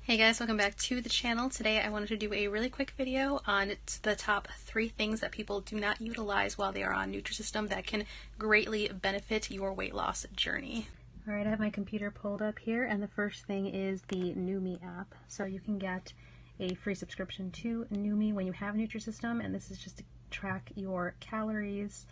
Hey guys, welcome back to the channel. Today I wanted to do a really quick video on the top 3 things that people do not utilize while they are on Nutrisystem that can greatly benefit your weight loss journey. Alright, I have my computer pulled up here, and the first thing is the Numi app. So you can get a free subscription to Numi when you have Nutrisystem, and this is just to track your calories.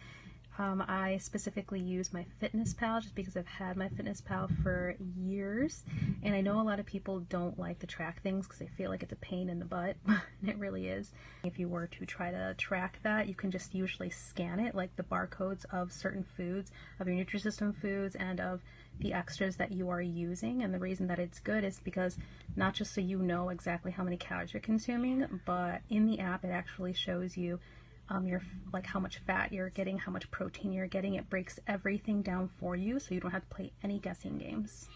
I specifically use my FitnessPal just because I've had my FitnessPal for years, and I know a lot of people don't like to track things because they feel like it's a pain in the butt, and it really is. If you were to try to track that, you can just usually scan it, like the barcodes of certain foods, of your Nutrisystem foods, and of the extras that you are using. And the reason that it's good is because not just so you know exactly how many calories you're consuming, but in the app it actually shows you like how much fat you're getting, how much protein you're getting. It breaks everything down for you so you don't have to play any guessing games.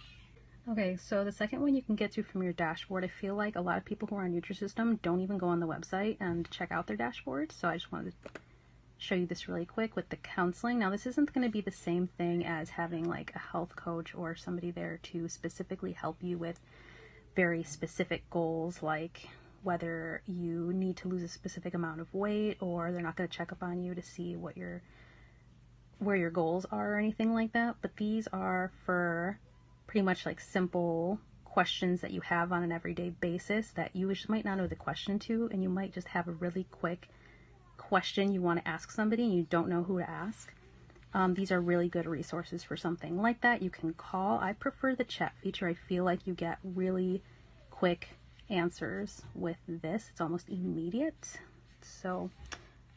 Okay, so the second one you can get to from your dashboard. I feel like a lot of people who are on Nutrisystem don't even go on the website and check out their dashboard, so I just wanted to show you this really quick with the counseling. Now this isn't going to be the same thing as having like a health coach or somebody there to specifically help you with very specific goals, like whether you need to lose a specific amount of weight, or they're not going to check up on you to see what where your goals are or anything like that. But these are for pretty much like simple questions that you have on an everyday basis that you just might not know the question to, and you might just have a really quick question you want to ask somebody and you don't know who to ask. These are really good resources for something like that. You can call. I prefer the chat feature. I feel like you get really quick answers with this. It's almost immediate, so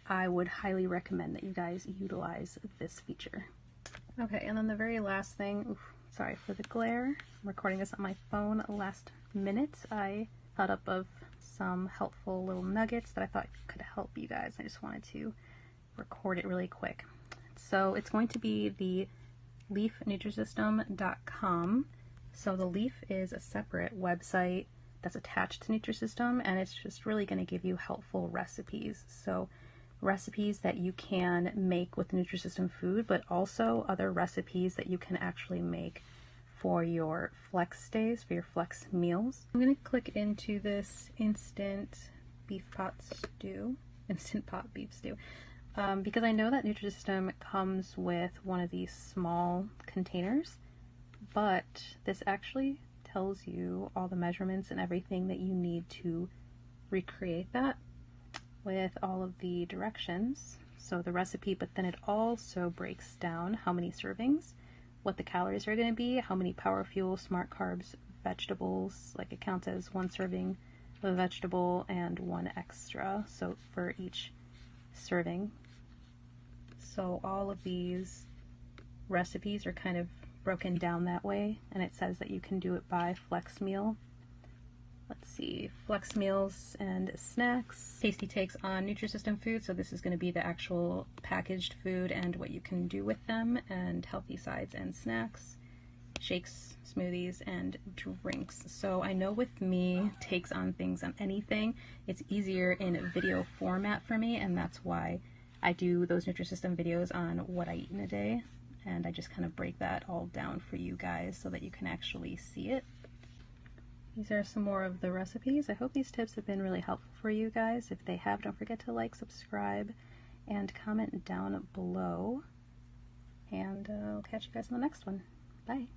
I would highly recommend that you guys utilize this feature. Okay, and then the very last thing, sorry for the glare, I'm recording this on my phone last minute. I thought up of some helpful little nuggets that I thought could help you guys. I just wanted to record it really quick. So it's going to be the leafnutrisystem.com. So the Leaf is a separate website that's attached to Nutrisystem, and it's just really going to give you helpful recipes. So recipes that you can make with the Nutrisystem food, but also other recipes that you can actually make for your flex days, for your flex meals. I'm going to click into this instant pot beef stew, because I know that Nutrisystem comes with one of these small containers, but this actually tells you all the measurements and everything that you need to recreate that with all of the directions. So the recipe, but then it also breaks down how many servings, what the calories are going to be, how many power fuel, smart carbs, vegetables, like it counts as 1 serving of a vegetable and 1 extra, so for each serving. So all of these recipes are kind of broken down that way, and it says that you can do it by flex meal. Let's see, flex meals and snacks. Tasty takes on Nutrisystem food, so this is going to be the actual packaged food and what you can do with them, and healthy sides and snacks, shakes, smoothies, and drinks. So I know with me, takes on things on anything, it's easier in video format for me, and that's why I do those Nutrisystem videos on what I eat in a day. And I just kind of break that all down for you guys so that you can actually see it. These are some more of the recipes. I hope these tips have been really helpful for you guys. If they have, don't forget to like, subscribe, and comment down below. And I'll catch you guys in the next one. Bye.